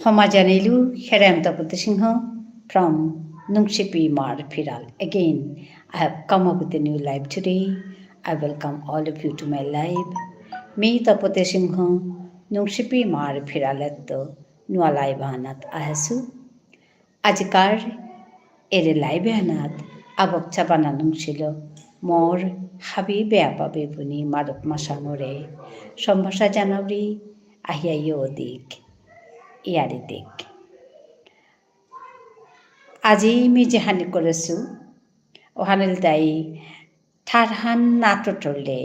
Famajanilu Heremtaputishingho from Nungshipi Mar Piral. Again, I have come up with a new live today. I welcome all of you to my live. Me Taputishingho Nungshipi Mar Piraletto Nua Live Hanat Ahasu. Ajikar Ere Live Hanat Abok Chabana Nungshilo More Habibe Ababebuni Marok Masanore Sombasa Janabri Ahia Yodik. ইয়ারিদিক আজি me যেহানি করেছু ওহানিল দাই থারহান নাটটলে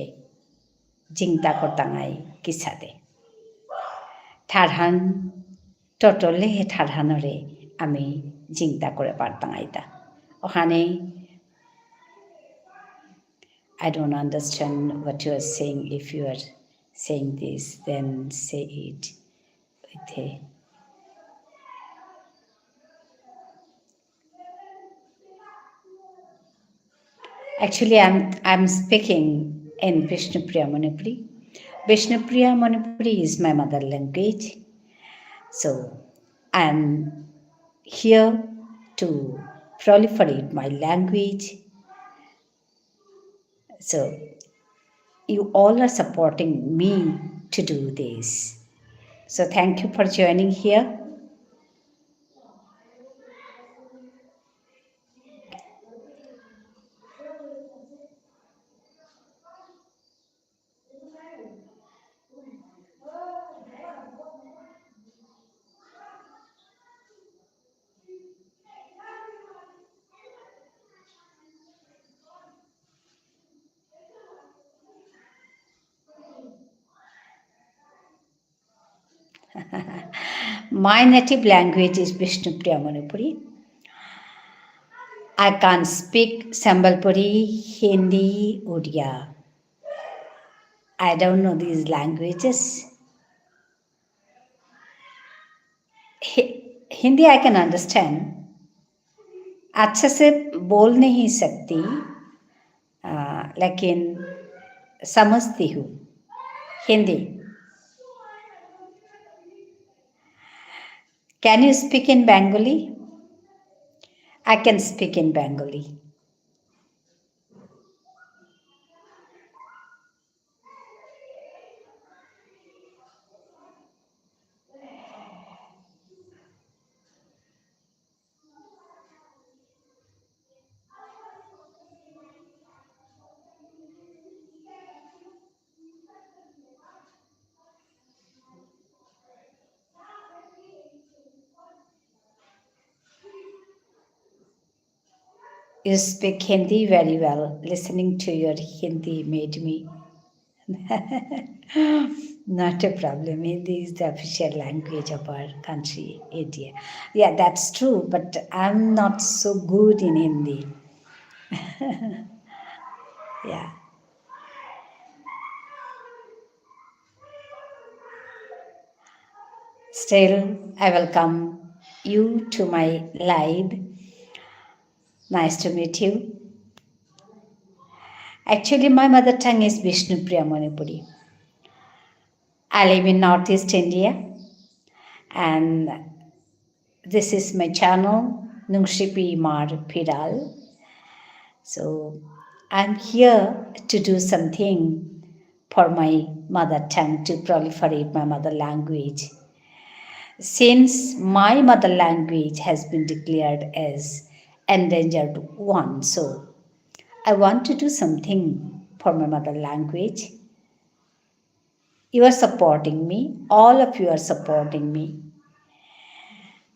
জিংতা করতাঙাই কিসাদে থারহান টটলে হে থারহানরে আমি জিংতা করে পারতাঙাইতা ওখানে I don't understand what you are saying. If you are saying this, then say it with a Actually, I'm speaking in Vishnupriya Manipuri. Vishnupriya Manipuri is my mother language. So I'm here to proliferate my language. So you all are supporting me to do this. So thank you for joining here. My native language is Vishnupriya Manipuri. I can speak Sambalpuri, Hindi, Odia. I don't know these languages. Hindi I can understand. अच्छे से बोल नहीं सकती लेकिन समझती हूँ Hindi. Can you speak in Bengali? I can speak in Bengali. You speak Hindi very well. Listening to your Hindi made me. Not a problem. Hindi is the official language of our country, India. Yeah, that's true, but I'm not so good in Hindi. Yeah. Still, I welcome you to my live. Nice to meet you. Actually, my mother tongue is Vishnupriya Manipuri. I live in Northeast India, and this is my channel, Nungshipi Mar Piral. So I'm here to do something for my mother tongue, to proliferate my mother language. Since my mother language has been declared as endangered one, so I want to do something for my mother language. You are supporting me. All of you are supporting me.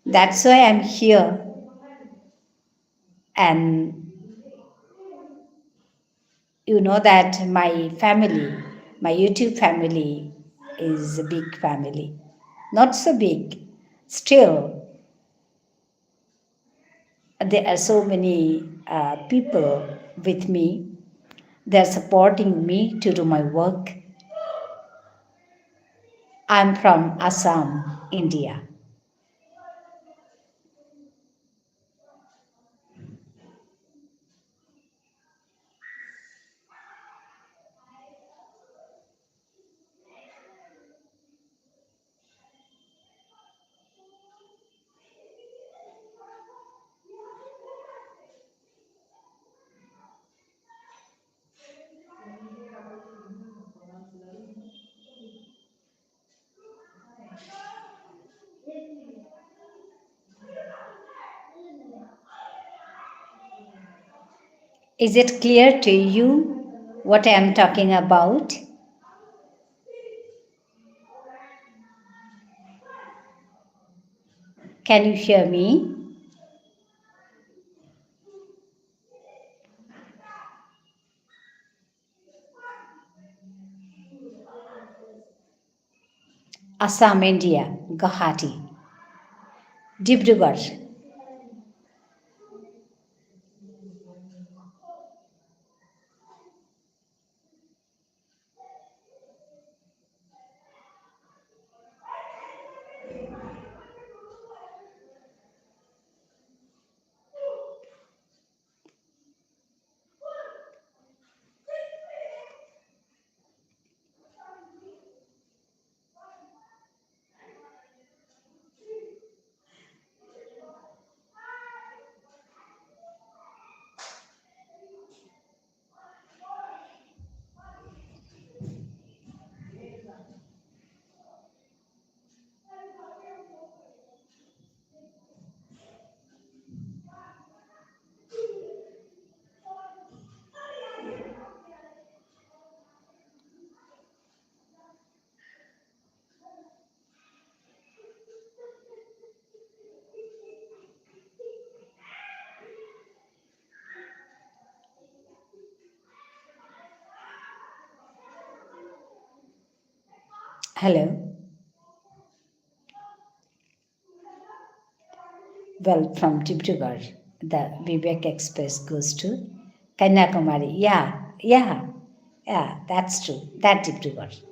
That's why I'm here. And you know that my family, my YouTube family is a big family. Not so big. Still, there are so many people with me. They're supporting me to do my work. I'm from Assam, India. Is it clear to you what I am talking about? Can you hear me? Assam, India, Guwahati, Dibrugarh. Hello. Well, from Dibrugarh, the Vivek Express goes to Kanyakumari. Yeah, that's true. That Dibrugarh.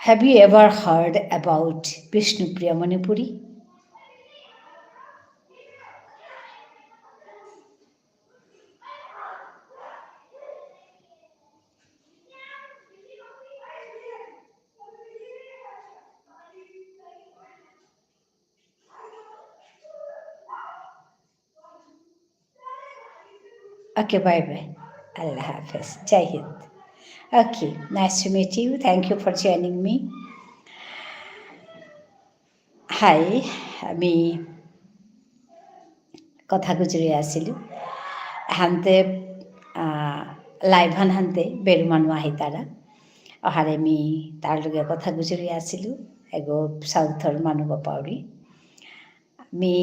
Have you ever heard about Vishnupriya Manipuri? Okay, bye bye. Allah Hafiz. Jai Hind. Okay, nice to meet you. Thank you for joining me. Hi আমি কথা গুজৰি আছিলোঁ হান্তে লাইভান হান্তে বেৰু মানুহ আহি তাৰা অহাৰে আমি তাৰ লগে কথা গুজৰি আছিলোঁ এগো সাউথৰ মানুহ পাউৰি আমি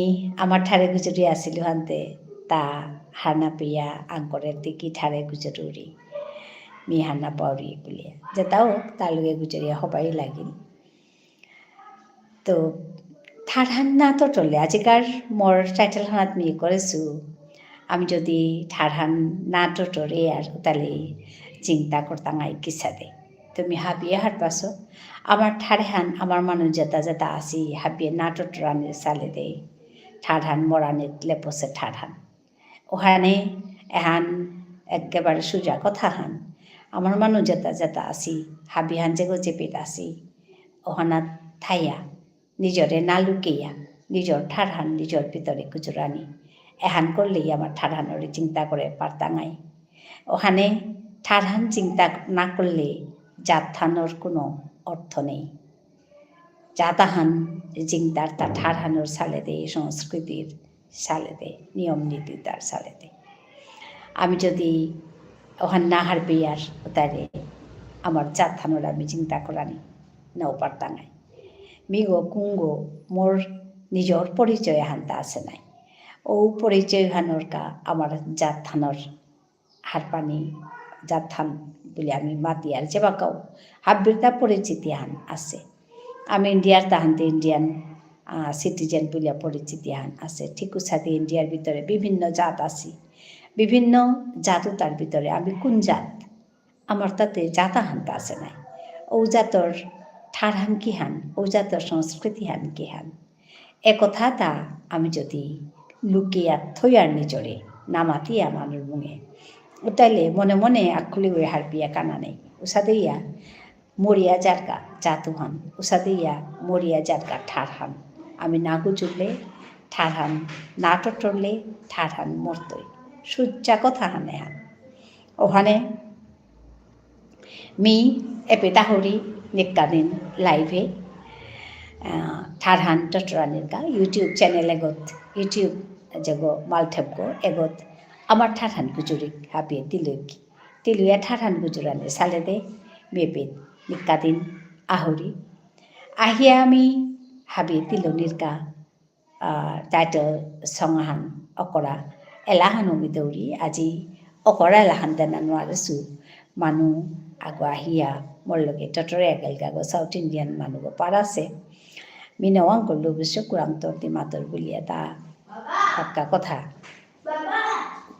আমার ঠারে গুজরি আসিল হান্তে তা হানা পিয়া আঙ্করের দিকি ঠারে গুজরি মি হানা পাউরি বলিয়া যেটাও তার লগে গুজরিয়া হবাই লাগিল তো থার হান্না তো টলে আজিকার মোর টাইটেল হানাত মি করেছু আমি যদি ঠারহান না টরে আর তাহলে চিন্তা করতাম আই কিসাদে তুমি হাবিয়ে হার পাছো আমার ঠারহান আমার মানুষ যেতা যেতা আসি হাবিয়ে না টরানি চালে দে ঠারহান মরানি লেপসে ঠারহান ওখানে এহান একেবারে সোজা কথা হান আমার মানুষ যেতা যেতা আসি হাবিহান যেগো চেপেত আসি ওখানা থাইয়া নিজরে না লুকিয়া নিজর ঠারহান নিজর ভিতরে গুজরানি এহান করলেই আমার ঠারহানরে চিন্তা করে পারতাঙাই ওখানে ঠারহান চিন্তা না করলে জাত থানোর কোনো অর্থ নেই জাতাহান চিন্তার তা ঠারহানোর সালে দে সংস্কৃতির সালে দে নিয়ম নীতি তার সালে দে আমি যদি ওখান না হারবি আর তারে আমার জাত থানোর আমি চিন্তা করানি নাও পারতাঙাই মিগো কুঙ্গো মোর নিজর পরিচয় হানতা আছে নাই ও পরিচয় হানোর কা আমার জাত থানোর হারপানি জাথান বলে আমি মাতি আর যে বাকাও হাব্বিরতা পরিচিতি হান আছে আমি ইন্ডিয়ার তাহান্তে ইন্ডিয়ান সিটিজেন বলে পরিচিতি হান আছে ঠিক সাথে ইন্ডিয়ার ভিতরে বিভিন্ন জাত আছে বিভিন্ন জাতও তার ভিতরে আমি কোন জাত আমার তাতে জাতা হানতা আছে নাই ও জাতর ঠার হান কি হান ও জাতর সংস্কৃতি হান কি হান একথা তা আমি যদি লুকিয়া থইয়ার নিজরে নামাতি আমার মুঙে উতাইলে মনে মনে আকুলি ওই হারপিয়া কানা নেই উসাদেইয়া মরিয়া জারকা জাতুহান উসাদেইয়া মরিয়া জারকা ঠারহান আমি না গুজুরলে ঠারহান না টটরলে ঠারহান মরতই সূর্যা কথা হানে হান ওখানে মি এপে তাহরি নিকাদিন লাইভে ঠারহান টটরানির কা ইউটিউব চ্যানেল এগত ইউটিউব জগো মালঠেবগো এগত আমার ঠারহান গুজুরি হাবিয়ে তিলুয়া ঠারহান গুজুরানি সালে দে মেপে নিকাদিন আহরি আহিয়া আমি হাবিয়ে তিলনির কা টাইটেল সংহান অকরা এলাহান অমি দৌৰি আজি অকৰা এলাহান দেনা নোৱাৰিছোঁ মানুহ আগো আহিয়া মোৰ লগে ততৰে এগেল গাগো সাউথ ইণ্ডিয়ান মানুহ পাৰাছে মিনৱাং কৰিলোঁ বিশ্ব কুৰাংতৰ ডিমাতৰ বুলি এটা হাক্কা কথা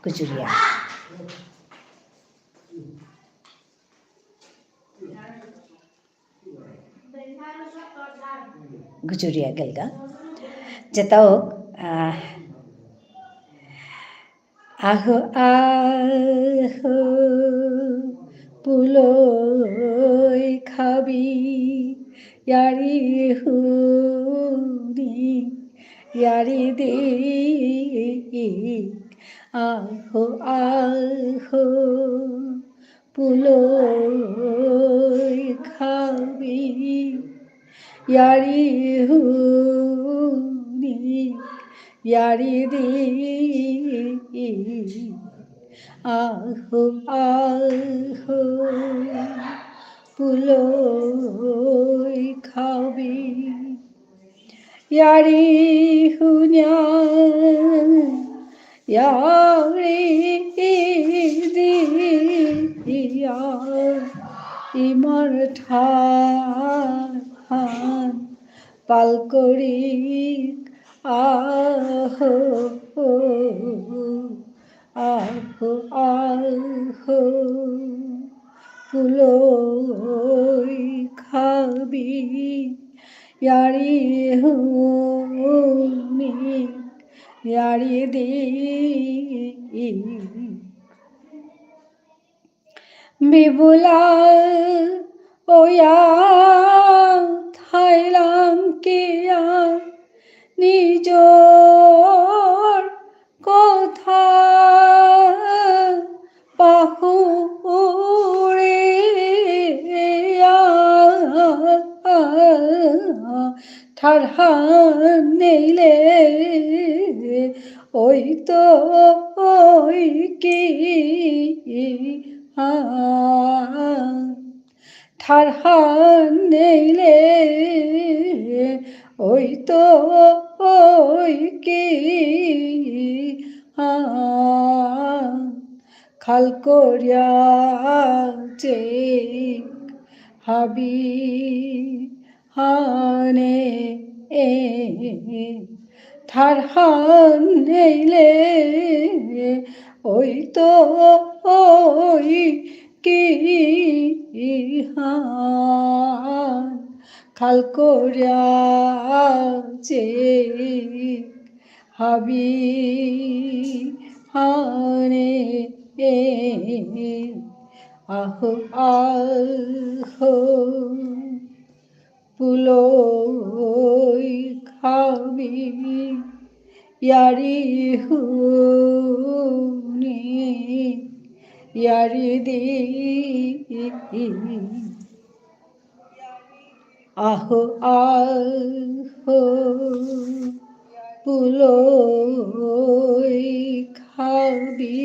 গুজুৰিয়া গুজুরিয়া গেলগা যেটাও আহো আহো পুলই খাবি ইয়ারি হুনি ইয়ারি দে আহো আহো পুলই খাবি ইয়ারি হুনি ইয়ারি দি আহো আহো পুলই খাবি ইয়ারি হুনিয়া ইয়ারি দিয়া ইমার ঠান পালকরি আহো আহো আহো পুলই খাবি ইয়ারি হুনি ইয়ারি দি বিবুলা ওয়া থাইলাম কিয়া নিজর কথা পাহুরে ঠারহান নেইলে ওই তো ওই কি ঠারহান নেইলে ওই তো ওই কি খাল করিয়া চে হাবি হানে ঠারহান নেইলে ওই তো ওই কি খাল করিয়া চে হাবি হানে আহো আহো পুলই খাবি ইয়ারি হুনি ইয়ারি দি আহো আহো পুলই খাবি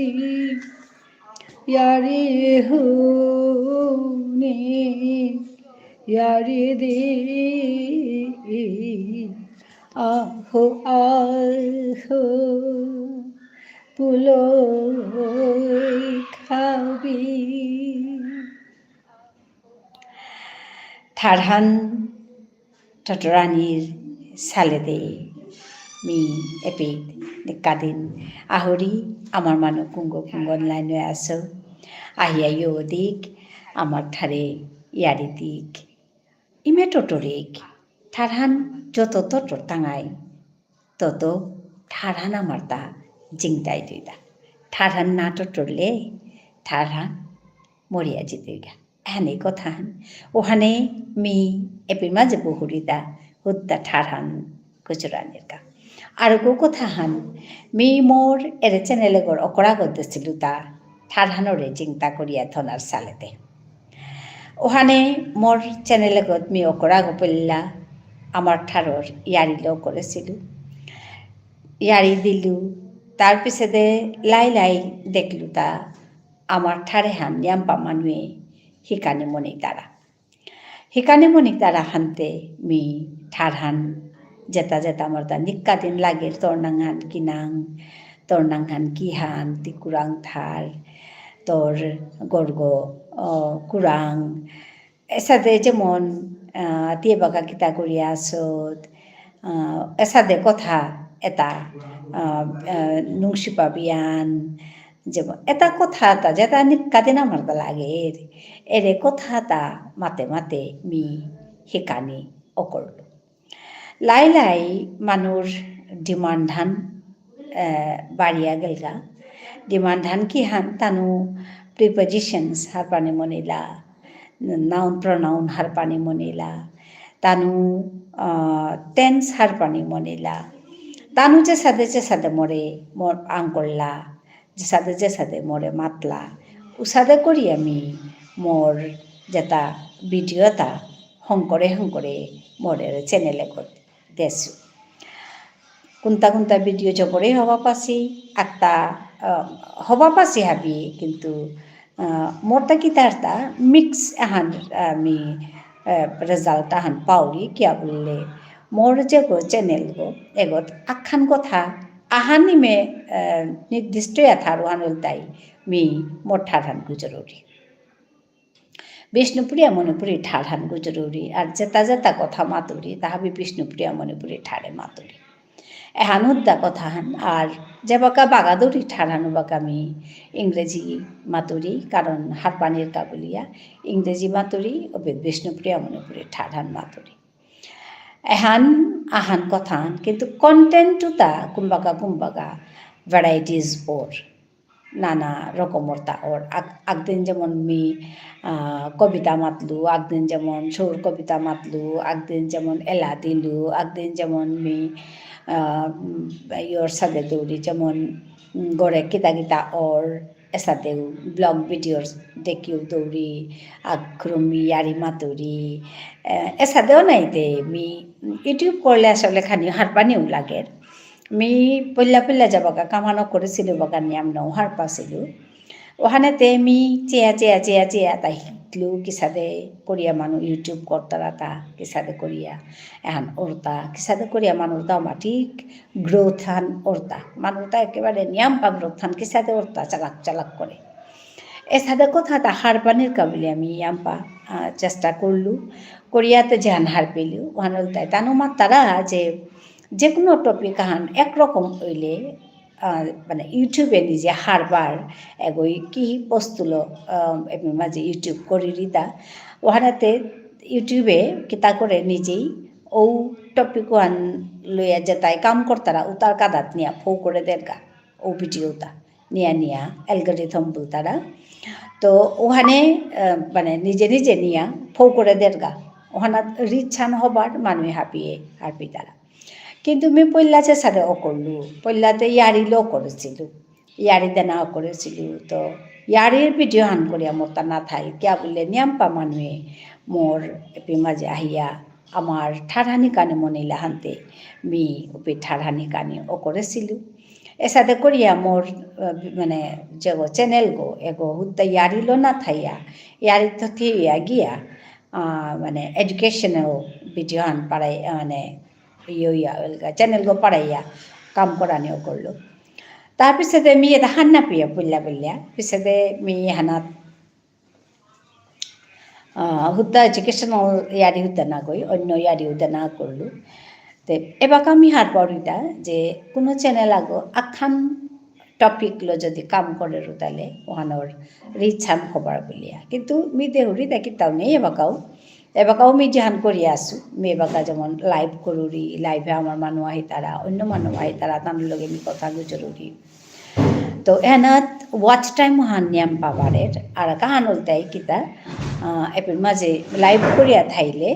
ইয়ারি হুনি ইয়ারি দি আহো আহো পুলই খাবি Tharhan Tataraniর সালেদে মি এপিক নিকাদিন আহরি আমার মানু কুঙ্গ কুঙ্গন লাইনে আসো আহিয়া ইয়োদিক আমার ঠারে ইয়ারিদিক ইমে টোটরিক Tharhan যত তটর তাঙাই তত Tharhan আমার তা জিংতাই দুইটা Tharhan না টোটরলে Tharhan মরিয়া জিতুইগা এহানে কথাহান ওহানে মি এপির মাঝে বহুরিতা হুদ্দা Tharhan গুজরানের গা আর গো কথাহান মি মোর এর চ্যানেলে গড় অকরা করতেছিল তা Tharhanরে চিন্তা করিয়া থনার সালেতে ওহানে মোর চ্যানেলে গত মি অকরা গোপল্লা আমার ঠারর ইয়ারিলেও করেছিল ইয়ারি দিলু তার পিছনে লাই লাই দেখলু তা আমার ঠারে হান ইয়াম্পা মানুয়ে হিকানে মনিক তারা হানতে মি Tharhan যেতা আমার তা নিক্কা দিন লাগে তর্নাংহান কিনাং তর্নাংহান কিহান তিকুরাং থার তোর গর্গ কুরাং এসাদে যেমন দিয়ে বাগা কিতা করিয়া আসত এসাদে কথা এটা নুংসিপা বিয়ান যেমন এটা কথা এটা যেটা নিক্কা দিন আমার তা লাগে এরে কথা তা মাতে মাতে মি হিকানি অকরল লাই লাই মানুর ডিমান্ড হান বাড়িয়া গেলগা ডিমান্ড হান কি হান তানু প্রিপজিশনস হারপানি মনিলা নাউন প্রনাউন হারপানি মনিলা তানু টেন্স হারপানি মনিলা তানু যে সাদে মরে মোর আঙ্কল্লা যে সাদে মরে মাতলা উসাদে করি আমি মোর যেটা ভিডিওটা হংকরে মোরের চ্যানেলে দেশু কোনটা ভিডিও জবরে হবা পাছি আত্তা হবা পাছি হাবি কিন্তু মোরটা কি তারটা মিক্স এহান আমি রেজাল্ট আহান পাউরি কিয়া বললে মোর যে গো চ্যানেল গো এগত আখান কথা আহানিমে নির্দিষ্ট এথারু আনুল তাই মি মোর Tharhan গুজরুরি বিষ্ণুপ্রিয়া মণিপুরি Tharhan গুজরুরি আর যেতা কথা মাতুরি তাহাবি বিষ্ণুপ্রিয়া মণিপুরি ঠারে মাতুরি এহান হুদ্দা কথা হান আর যে বাকা বাগাদুরি Tharhan বাকা আমি ইংরেজি মাতুরি কারণ হারপানির কাবুলিয়া ইংরেজি মাতুরি ও বিষ্ণুপ্রিয়া মণিপুরি Tharhan মাতুরি এহান আহান কথা কিন্তু কন্টেন্টটা কুম্বাগা ভ্যারাইটিস ওর নানা রকমর তা ওর একদিন যেমন মি কবিতা মাতলু একদিন যেমন সুর কবিতা মাতলু একদিন যেমন এলা দিলু একদিন যেমন মি ইয়োর সাথে দৌড়ি যেমন গড়ে কিতা ওর এসাতেও ব্লগ ভিডিওর দেখিও দৌড়ি আগ্রমি ইয়ারি মাতুরি এসাতেও নাইতে মি ইউটিউব করলে আসলে খানি হারপানিও লাগে মি পল্লা যাবাকা কামানো করেছিল বাগা নিয়াম নৌ হার পাছিল ওখানেতে মি চেয়া তা শিখলু কিসাদে করিয়া মানুষ ইউটিউব করতারা তা কিসাদে করিয়া এহান ওরতা কিসাদে করিয়া মানুষ তাও ঠিক গ্রোথ হান ওরতা মানুষটা একেবারে নিয়াম্পা গ্রোথ হান কিসাদে ওরতা চালাক করে এসাদে কথা তা হারপানির কাবলি আমি ইয়াম্পা চেষ্টা করলু করিয়াতে যেহান হার পেলু ওহান তাই তানো মা তারা যে কোনো টপিক আহান একরকম হইলে মানে ইউটিউবে নিজে হারবার এগোই কি বস্তুলো এমনি মাঝে ইউটিউব করি রিতা ওখানেতে ইউটিউবে কিতা করে নিজেই ও টপিক ওয়ান লইয়া যে তাই কাম করতারা উতার কাদাত নিয়া ফৌ করে দেরগা ও ভিডিওটা নিয়া অ্যালগরিথম বলতারা তো ওখানে মানে নিজে নিয়া ফৌ করে দেরগা ওখানে রিচ্ছান হবার মানুষ হারপি তারা কিন্তু আমি পল্লাচে সাথে করলু পল্লাতে ইয়ারিলেও করেছিল ইয়ারি দেনাও করেছিল তো ইয়ারির ভিডিও হান করিয়া মোর তা না থাই কিয়া বললে নিয়াম্পা মানুহে মোর এপি মাঝে আহিয়া আমার ঠারহানি কানে মনিলা হানতে মি ওপি ঠারহানি কানে ও করেছিল এসাথে করিয়া মোর মানে যে চ্যানেল গো এগো হুদ্দা ইয়ারিলো না থাইয়া ইয়ারি তো থিয়া গিয়া মানে এডুকেশনাল ভিডিও হান পাড়াই মানে চ্যানেল গো পাড়াইয়া কাম করানিও করলো তাৰপিছতে আমি এটা হান্না পিয়া বললা পিছতে আমি হানাত হুদ্দা এডুকেশ্যনেল ইয়াৰি হুদ্দা না গৈ অন্য ইয়াৰি হুদ্দা না করলো তে এবার আমি হার পড়িটা যে কোনো চ্যানেল আগো আখান টপিক লো যদি কাম করে তাহলে ওহানোর রিচান খবর বলিয়া কিন্তু মি দেহরি দেখি তাও নেই এবাকাও মি জাহান করি আসু মি এবাকা যেমন লাইভ করুরি লাইভে আমার মানুষ আহি তারা অন্য মানুষ আহি তারা তার লগে মি কথা গুজরুরি তো এনাত ওয়াচ টাইম হান নিয়ম পাবারের আর কাহান উল্টাই কিতা এপের মাঝে লাইভ করিয়া থাইলে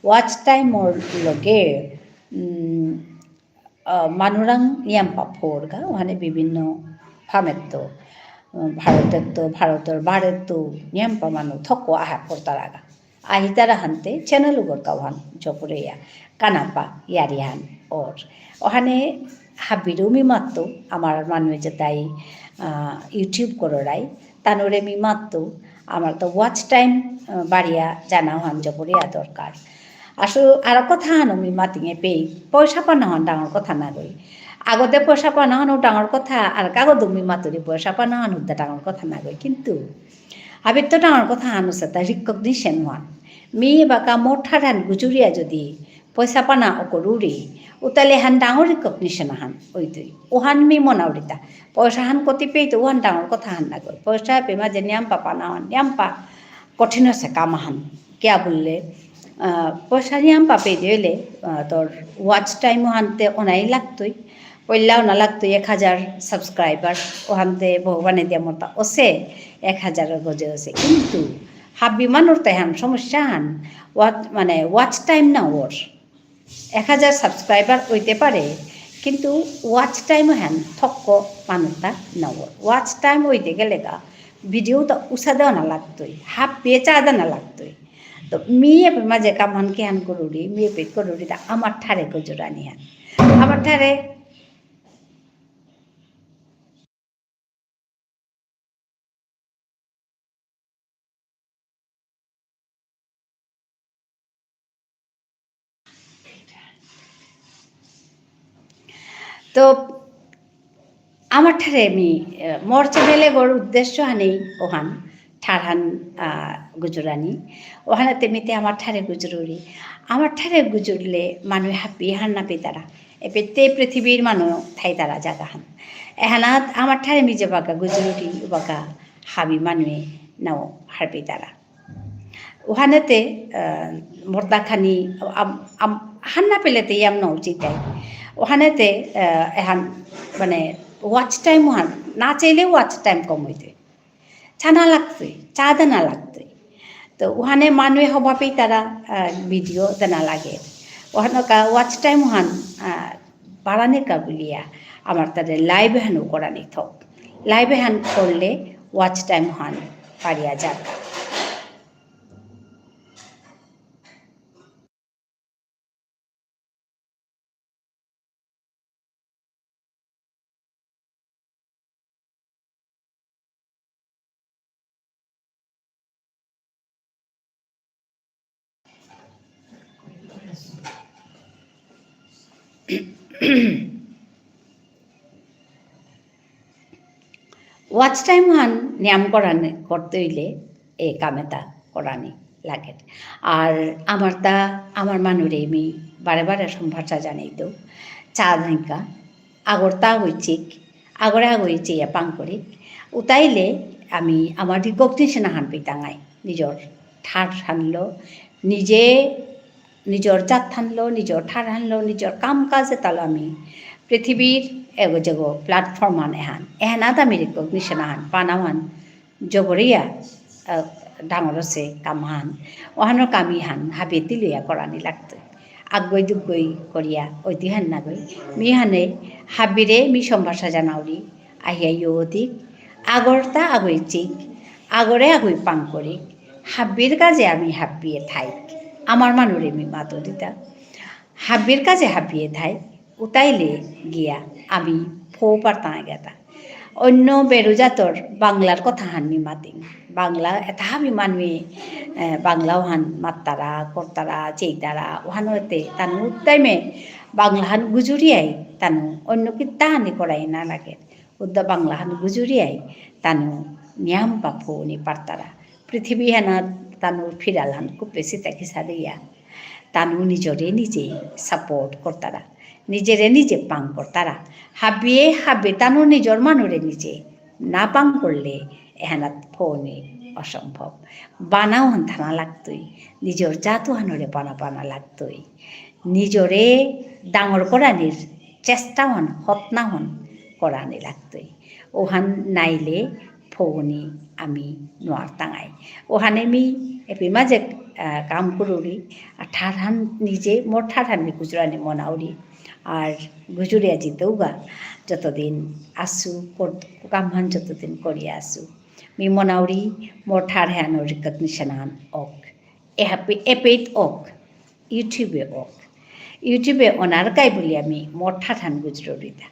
ওয়াচ টাইম ওর লগে মানুরাং নিয়ম পাফোরগা ওখানে বিভিন্ন ফামের তো ভারতের বাড়ের তো নিয়ম পা মানুষ থকো আহা করতারাগা আহি তারা হানতে চ্যানেল উগর কাওহান জপরেয়া কানাপা ইয়ারিহান ওর ওখানে হাবিরও মি মাত্ত আমার মানুষ যে তাই ইউটিউব করাই তানোরে মি মাত্ত আমার তো ওয়াচ টাইম বাড়িয়া জানা হান জপরিয়া দরকার আসলে আর কথা হানো মি মাতিঙে পেই পয়সা পানা হন ডাঙর কথা না গই আগতে পয়সা পানা হন ডাঙর কথা আর কাগজ মি মাতুরি পয়সা পানা হন উদ্দা ডাঙর কথা না গই কিন্তু আবির তো ডাঙর কথা হানুছে তা রিকগনিশন হন মি বাকা মোঠার হান গুজুরিয়া যদি পয়সা পানা অকরুরি উতালে হান ডাঙর রিকগনিশন হান ওই তুই ওহান মি মনাউরিতা পয়সা হান কতি পেই তো ওহান ডাঙর কথা হান না গই পয়সা পে মাঝে নিয়াম্পা পানা হন নিয়াম্পা কঠিন আছে কামাহান কিয়া বললে পয়সা নিয়াম্পা পেয়ে দিলে তোর ওয়াচ টাইম ওহানতে ওনাই লাগতোই পইলাও না লাগতো 1000 সাবস্ক্রাইবার ওহানতে ভগবানে দিয়া মতা ওসে 1000 গজে আছে কিন্তু হাব্বি মানুর তাই হান সমস্যা হান মানে ওয়াচ টাইম না ওর 1000 সাবস্ক্রাইবার হইতে পারে কিন্তু ওয়াচ টাইম হ্যান থক্ক মানুষটা না ওর ওয়াচ টাইম হইতে গেলে গা ভিডিও তো উষা দেওয়া না লাগতোই হাফ পেঁচা দেওয়া না লাগতোই তো মেয়ে মাঝে কামান কে হান করুরি মেয়ে পেট করুরি তা আমার ঠারে গজরানি হান আমার ঠারে তো আমার ঠারে আমি মোর চ্যানেলে গোর উদ্দেশ্য হানেই ওহান ঠারহান গুজরানি ওখানে তেমিতে আমার ঠারে গুজরুরি আমার ঠারে গুজরলে মানুষ হাপি হান নাপি তারা এপেতে পৃথিবীর মানুষ থাই তারা জাগা হান এহানাত আমার ঠারে মিজে বাগা গুজরুরি বাগা হাবি মানুষে নাও হারপি তারা ওখানেতে মর্দাখানি হান না পেলেতে ইয়াম নাও চিতাই ওখানেতে এহান মানে ওয়াচ টাইম ওহান না চাইলে ওয়াচ টাইম কম হইতে ছানা লাগতোই চা দানা লাগতোই তো ওখানে মানুষে হবাপেই তারা ভিডিও দানা লাগে ওখানে ওয়াচ টাইম ওহান বাড়ানে কা বলিয়া আমার তাদের লাইভ হ্যানও করানি থক লাইভ হ্যান করলে ওয়াচ টাইম ওহান পারিয়া যাক ওয়াচ টাইম হান নিয়ম করানি করতে হইলে এই কামেতা করানি লাগে আর আমার মানুরে আমি বারে বারে সম্ভাষা জানাই তো চা ধাইকা আগর তা হইছিক আগরে হইছে পাং করি উতাইলে আমি আমার রিকগনিশন হান পেতাঙাই নিজর ঠার হানলো নিজে নিজর জাত হানলো নিজর ঠার হানলো নিজর কাম কাজে তালো আমি পৃথিবীর এগো জগো প্ল্যাটফর্ম হান এহানাত আমি রিকগনিশন হান পানাহান জগরিয়া ডাঙর আছে কাম হান ওহানোর কামি হান হাবিয়েতি লইয়া করানি লাগতো আগুই দুগুই করিয়া ঐতিহান না গই মিহানে হাবিরে মি সম্ভাষা জানাউরি আহিয়া ইয়দিক আগরতা আগুই চিক আগরে আগুই পাং করি হাব্বির কাজে আমি হাব্বিয়ে থাই আমার মানুরে মি মাতো দিতা হাব্বির কাজে হাব্বিয়ে থাই উতাইলে গিয়া আমি ফো পারতাম গেতা অন্য বেরোজাতর বাংলার কথা হান মি মাতিং বাংলা এটা হাবি মানুষে বাংলাও হান মাত্তারা কর্তারা চেইতারা ওহানোতে তানু টাইমে বাংলা হান গুজুরিয়াই তানু অন্য কি তাহানি করাই না লাগে উদ্দা বাংলা হান গুজুরিয়াই তানু নিয়াম পাফো নি পারতারা পৃথিবী হানা তানু ফিরাল হান খুব বেশি তাকে সাদিয়া তানু নিজরে নিজে সাপোর্ট করতারা নিজেরে নিজে পাং করতারা হাবিয়ে হাবে তানু নিজর মানুরে নিজে না পাং করলে এহানাত ফোনে অসম্ভব বানাও হান থানা লাগতই নিজর জাতু হানরে বানা লাগতই নিজরে ডাঙর করানির চেষ্টা হন হতনা হন করানি লাগতই ওহান নাইলে ফৌনি আমি নোয়ার তাঙাই ওহানে মি এপি মাঝে কাম করুরি আর ঠারহান নিজে মোর ঠারহানি গুজরানি মনাউরি আর গুজুরিয়া জিতেওগা যতদিন আসু কামহান যতদিন করিয়া আসু মি মনাউরি মোর ঠারহান রিকগনিশন হান ওক এপেট ওক ইউটিউবে ওনার গাই বলি আমি মোর ঠারহান গুজরিতা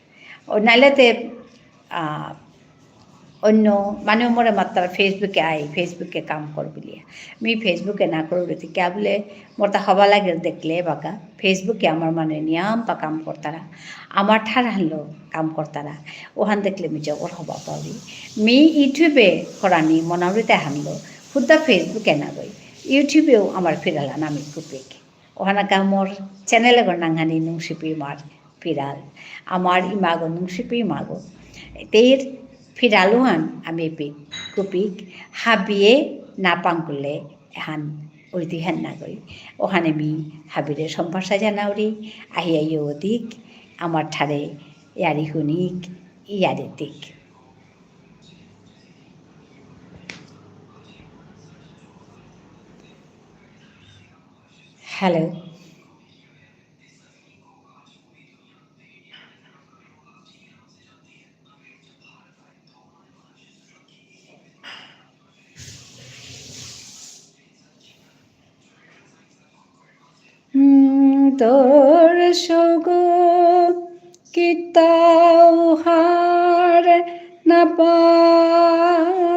নাইলেতে অন্য মানে মোরে মাত্রা ফেসবুকে কাম কর বলিয়া আমি ফেসবুকে না করো রেতে কে বলে মোর তা হবা লাগে দেখলে বাকা ফেসবুকে আমার মানে নিয়ম বা কাম করতারা আমার ঠার হানলো কাম করতারা ওহান দেখলে মি জবর হবা পাবি মি ইউটিউবে করানি মনাবরিতে হানলো খুদ্দা ফেসবুকে না গই ইউটিউবেও আমার ফিরালান আমি কুপিক ওহানাকা মোর চ্যানেলে গর নাঙ্গানি নুংসিপি মার ফিরাল আমার ইমাগো নুংসিপি মাগো তের ফিরালুহান আমি কুপিক হাবিয়ে না পাং করলে এহান ঐতিহান না গই ওখানে মি হাবিরে সম্ভাষা জানাউরি আহি অধিক আমার ঠারে ইয়ারি হুনিক ইয়ারে দিক হ্যালো তোর সগো কিতাও হার না পাউরি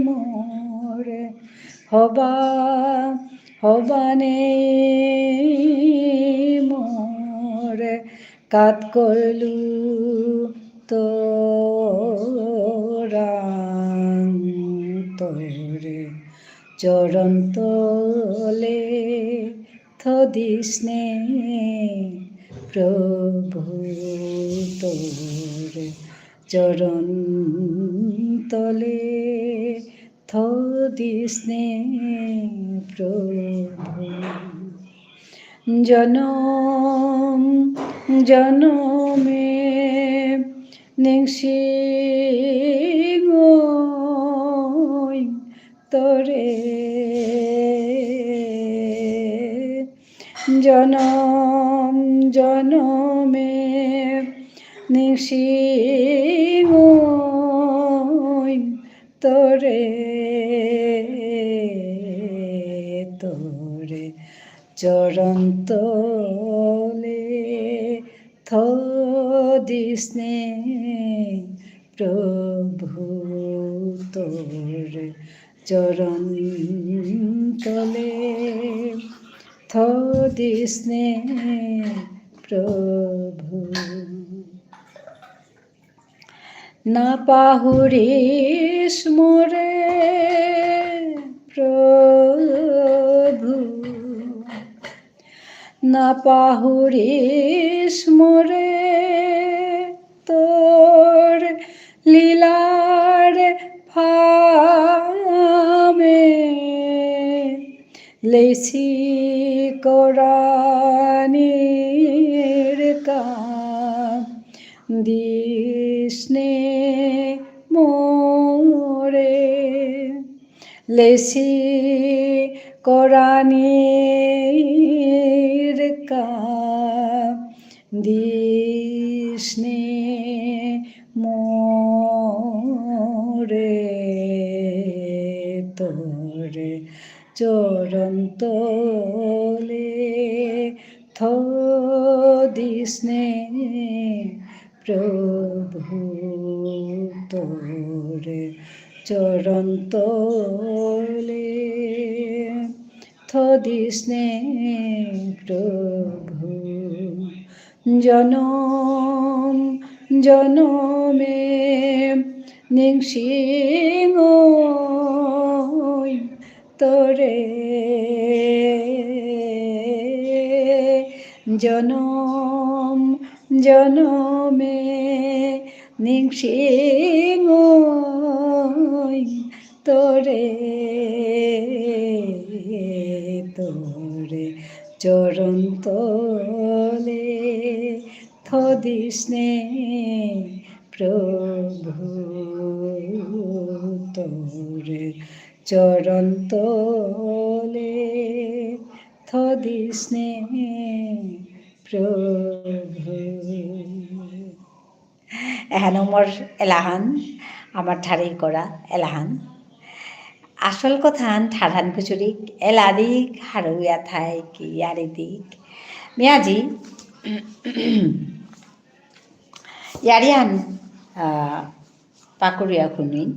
মোর হবানে মোর কাত করলু তোরা তোরে চরণ তলে থদিসনে প্রভু তোরে চরণ তলে থদিসনে প্রভু জনমে নিংসি তোরে জনমে নিংসি তোরে চরণ তলে থদিসনে প্রভু তোরে চরণ তলে থদিসনে প্রভু না পাহুরিস মোরে প্রভু না পাহুরিস মোরে তোর লীলার ফামে লেসি কোরআনের কাম দিসনে মোরে লেসি কোরআনের কাম দিসনে মোরে তোরে চরণ তলে থদিসনে প্রভু তোরে চরণ তলে থদিস্নে প্রভু জনম জনমে নিংসিং তোরে জনম জনমে নিংসিং তোরে তোরে চরণ তলে থদিস্নে প্রভু তোরে চরণ তলে থদিস্নে প্রভু। এখন আমার এলাহান আমার ঠারেই করা এলাহান আসল কথা ঠাড়ান কুচুরিক এলাদিক হারুয়া থাই কি ইয়ারিদিক Miyaji ইয়ারিয়ান Pakuria খুনিন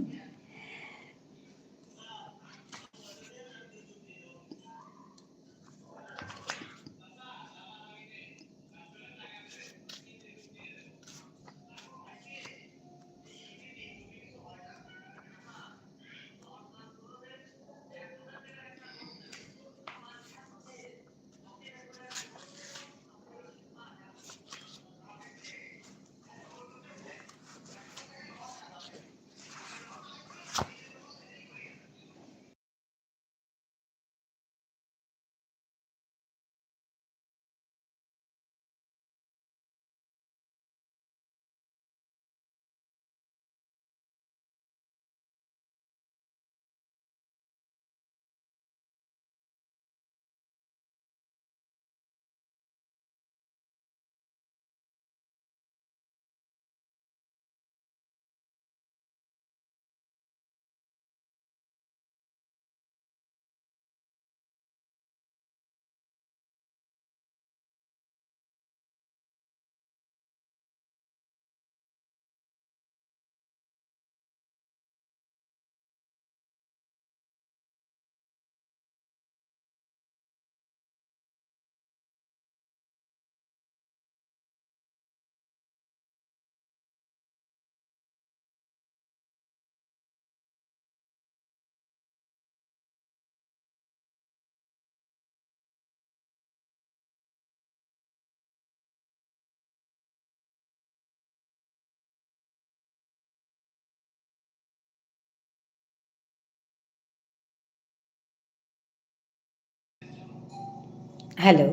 Hello.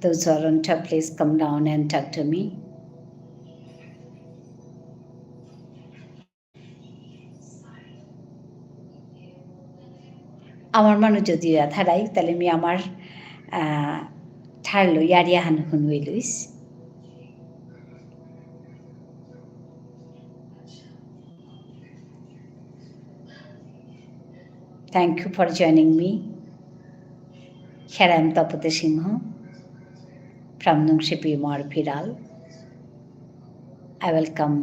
Those who are on top, please come down and talk to me. আমার মানুষ যদি থারাই তাহলে আমি আমার ঠারলো ইয়ারিয়া হান হুনই লইস Thank you for joining me. Here I am Tapate Singh from Nungshipi Morphiral. I welcome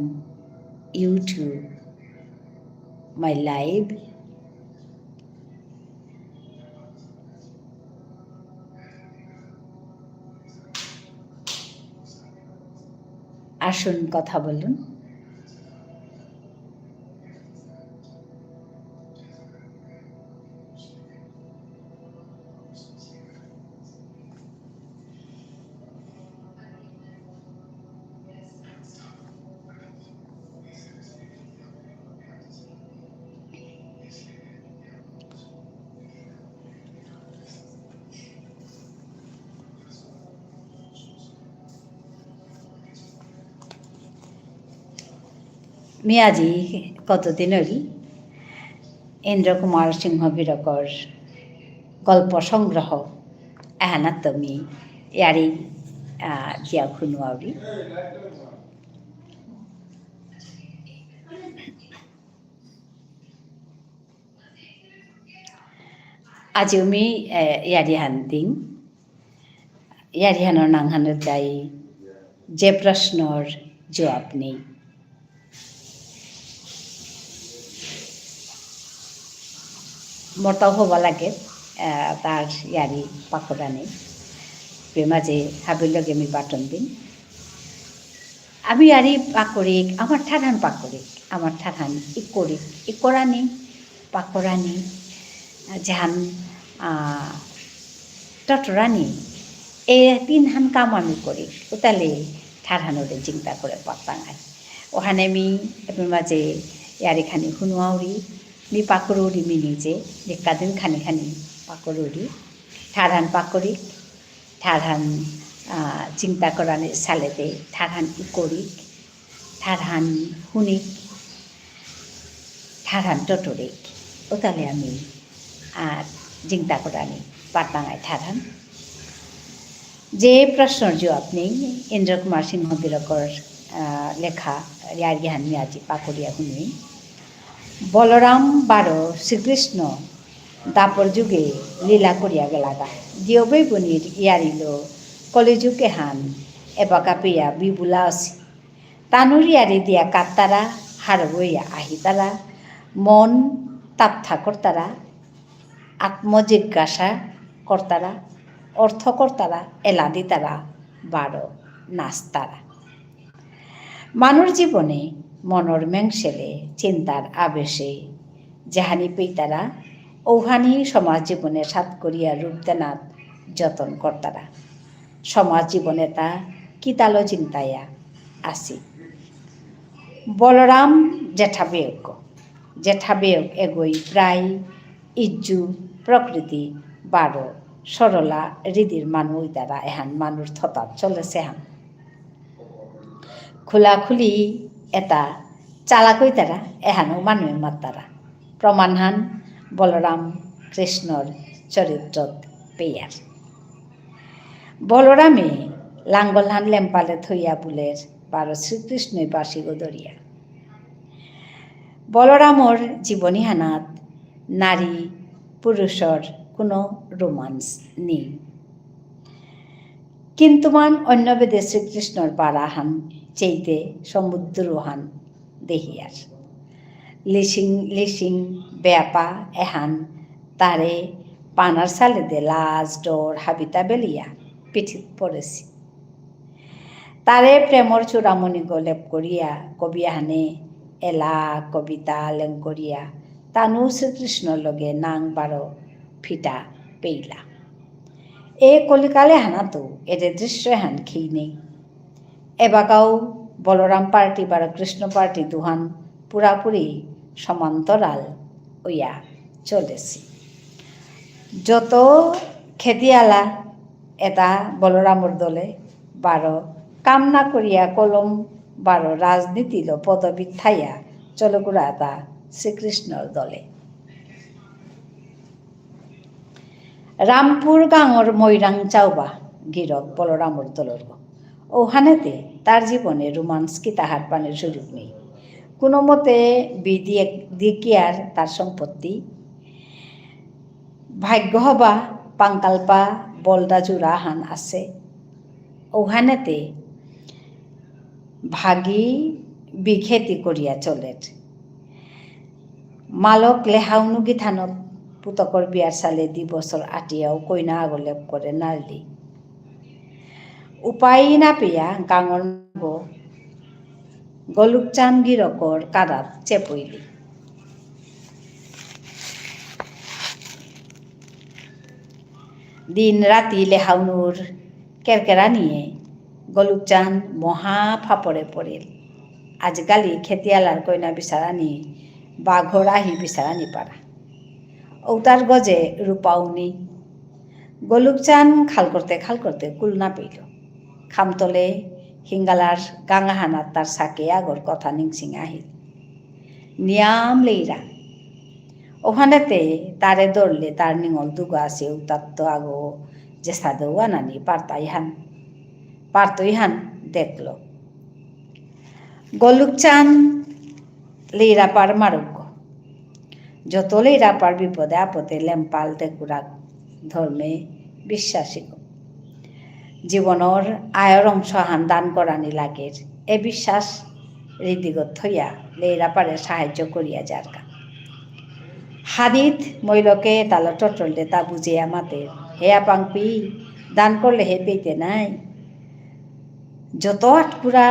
you to my live. আসুন কথা বলুন। মিয়াজি কতদিন হইল ইন্দ্রকুমার সিংহ বীরকর গল্প সংগ্রহ এহানা তুমি ইয়ারি জিয়া খুনুয়াবি আজ আমি ইয়ারি হান্তিং ইয়ারি হানোর নাংহানোর যাই যে প্রশ্নর জবাব নেই মতাও হবা লাগে তার ইয়ারি পাকরানি প্রেমাজে হাবির লগে আমি বাটন দিন আমি আরি পাকরিক আমার ঠাঠান পাকরিক আমার ঠাঠান ইকরানি পাকরানি জাহান টটরানি এ তিন হান কাম আমি করি ওতালে ঠাঠানোরে চিন্তা করে পাতাঙায় ওখানে আমি মাঝে ইয়ারিখানি হুনুয়াউরি নি পাকড়ৌরি মি নিজে কাদিন খানি খানি পাকড়ৌরি ঠাঠান পাকড়ি ঠাঠান চিন্তা করানি সালেতে ঠাঠান ইকরিক ঠাঠান হুনিক ঠাঠান টটরিক ওতালে আমি চিন্তা করানি পাতাঙায় ঠাঠান যে প্রশ্নের জবাব নেই ইন্দ্র কুমার সিংহ বিরকর লেখা ইয়ারিহান মিয়াজি পাকড়িয়া হুনুই বলরাম বারো শ্রীকৃষ্ণ দাপর যুগে লীলা করিয়া গেলাগা দিয়বৈ বনির ইয়ারিল কলিযুগে হান এবাকা পেয়া বিবুলা আসি তানুর ইয়ারি দিয়া কাত্তারা হার বইয়া আহিতারা মন তাপথা কর্তারা আত্মজিজ্ঞাসা কর্তারা অর্থকর্তারা এলাদি তারা বারো নাস্তারা মানুষ জীবনে মনর মেংসেলে চিন্তার আবেশে যাহানি পেইতারা ঔহানি সমাজ জীবনে সাত করিয়া রূপ দেনাত যতন কর্তারা সমাজ জীবনে তা কিতালো চিন্তায়া আসি বলরাম জেঠাবেয়ক এগোই প্রায় ইজ্জু প্রকৃতি বারো সরলা হৃদির মানুষ দ্বারা এহান মানুষ থতাত চলেছে হান খোলাখুলি এটা চালাকই তারা এহানো মানুষের মাত্তারা প্রমাণহান বলরাম কৃষ্ণর চরিত্রত পেয়ার বলরামে লাঙ্গলহান লেম্পালে থইয়া বুলের বারো শ্রীকৃষ্ণই বাসি গদরিয়া বলরামর জীবনীহানাত নারী পুরুষর কোনো রোমান্স নেই কিন্তু মান অন্য বেদে শ্রীকৃষ্ণর বারাহান চেইতে সমুদ্রহান দেহিয়ার লিসিং ব্যাপা এহান তারে পানার সালে দে লাজ ডর হাবিতা বেলিয়া পিঠিত পড়েছি তারে প্রেমর চূড়ামণি গলেপ করিয়া কবিয়াহানে এলা কবিতা লেং করিয়া তানু শ্রীকৃষ্ণর লগে নাং বারো ফিটা পেইলা এ কলিকালে হানাতো এতে দৃশ্য হান খেই নেই এবাকাও বলরাম পার্টি বারো কৃষ্ণ পার্টি দুহান পুরাপুরি সমান্তরাল ওইয়া চলেছি যত খেদিয়ালা এটা বলরামর দলে বারো কামনা করিয়া কলম বারো রাজনীতিল পদবী থাইয়া চলগুড়া এটা শ্রীকৃষ্ণর দলে রামপুর গাঁৱৰ মৈৰাং চাওবা গিরক বলরামর দলর ওখানেতে তার জীবনে রোমান্স কি তাহার পানের সুযোগ নেই কোনো মতে দিকিয়ার তার সম্পত্তি ভাগ্য হবা পাঙ্কালপা বলদা জোড়া হান আছে ওখানেতে ভাগি বিখেতি করিয়া চলের মালক লেহাউনুগি থানত পুতকর বিয়ার সালে 2 বছর আটিয়াও কইনা আগলেপ করে নারলি উপায় না পেয়া গাঙর গলুকচান গিরকর কারাত চেপইলি দিন রাতি লেহাউনুর কেরকেরা নিয়ে গলুকচান মহা ফাপড়ে পড়িল আজকালি খেতিয়ালার কইনা বিচারানি বাঘর আহি বিচারানি পারা ঔতার গজে রূপাউনি গলুকচান খাল করতে কুল না পেল খামতলে হিঙ্গালার গাঙ্গাহানার তার সাকে আগর কথা নিংসিং আহিল নিয়াম লেইরা ওখানেতে তারে ধরলে তার নিঙল দুগা আছে উতার তো আগো যে সাদেও আনানি পারতই হান দেখল গলুকচান লেইরাপার মারুক যত লেইরাপার বিপদে আপদে লেম্পাল দেকুরা ধর্মে বিশ্বাসী জীবনের আয়র অংশ হান দান করানি লাগের এ বিশ্বাস হৃদিগত হইয়া লেইরাপারে সাহায্য করিয়া যারকা হাদিত মইলকে তালো টটলতে তা বুঝে আমাদের হেয়া পাংপি দান করলে হে পেইতে নাই যত আটকুরা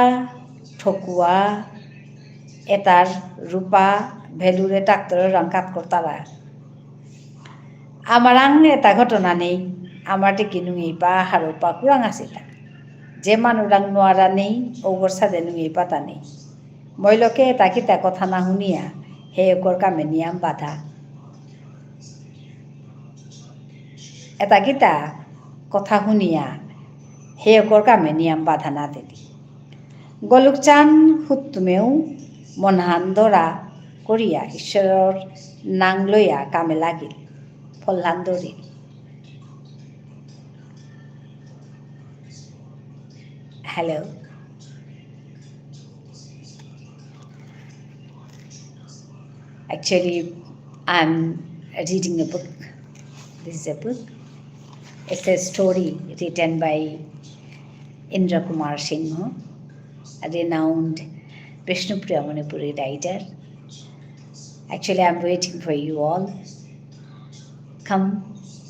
ঠকুয়া এটার রূপা ভেলুরে ডাক্তারের রং কাট করতারা আমার আং এটা ঘটনা নেই আমার টিকি নুঙি পা হারো পা কুরাং আছে তা যে মানুরাং নোয়ারা নেই ওগর সাদে নুঙি পাতা নেই মইলকে এটা কিতা কথা না শুনিয়া হে ওকর কামে নিয়াম বাধা এটা কিতা কথা শুনিয়া হে ওকর কামে নিয়াম বাধা না দিলি গলুক চান হুত্তুমেও মনহান দরা করিয়া ঈশ্বরের নাং লইয়া কামে লাগিল ফলহান দরিল hello actually I'm reading a book. This is a book. It's a story written by Indra Kumar Singh, a renowned Vishnupriya Manipuri writer. Actually, I'm waiting for you all. Come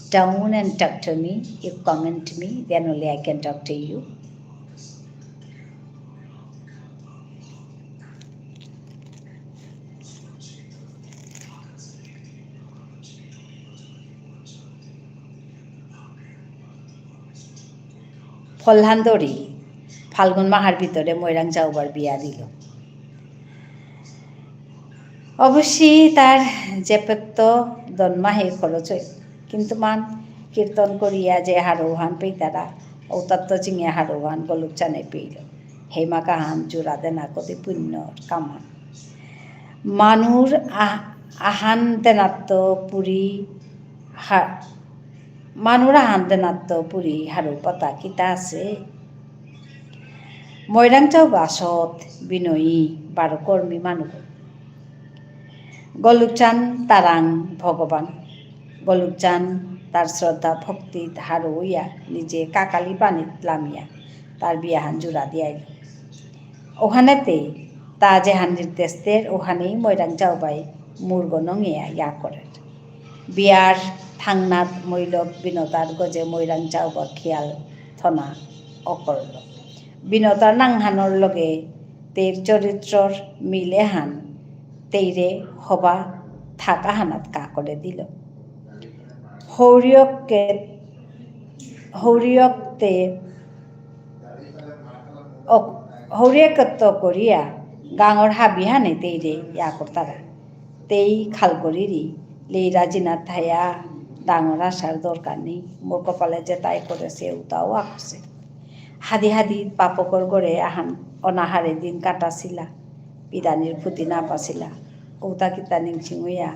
down and talk to me. You comment to me, then only I can talk to you. ফলহান্দরি ফাল্গুন মাহার ভিতরে ময়রাং যাওবার বিয়া দিল অবশ্যই তার জেপেত্ত দনমাহে খরচ হই কিন্তু মান কীর্তন করিয়া যে হারৌহান পেইতারা ও তত্ত্ব চিঙে হারৌহান গলুক চানে পেইল হেমা কাহান জোড়া দেনা কতি পুণ্য কামান মানুর আহান দেনাত্ম পুরী মানুর আহান দেনাত্ম পুরী হারু পাতা কিতা আছে ময়রাংটাও বাসত বিনয়ী বারো কর্মী মানুষ গলুকচান তারাং ভগবান গলুকচান তার শ্রদ্ধা ভক্তি হারো হইয়া নিজে কাকালি পানিত লামিয়া তার বিয়াহান জোড়া দিয়াইল ওখানেতে তা যেহান নির্দেশদের ওখানেই ময়রাং যাওবাই মুর্গ নঙিয়া ইয়া করেন বিয়ার থাংনাথ মৈলক বিনতার গজে ময়রাং যাওবা খেয়াল থনা অকরল বিনতার নাংহানর লগে তের চরিত্রর মিলে হান তেইরে হবা থাকা হানাত কা করে দিল হৌরিয়কত্ব করিয়া গাঙর হাবি হানে তেইরে ইয়া করতারা তেই খাল করিরি লেইরা জিনার থাইয়া ডাঙর আসার দরকার নেই মোর কপালে যে তাই করেছে ওটাও আকছে হাদি হাদি পাপকর গড়ে আহান অনাহারে দিন কাটাছিলা বিদানির ফুটি না পাছিলা ওটা কিতা নিংসিং হইয়া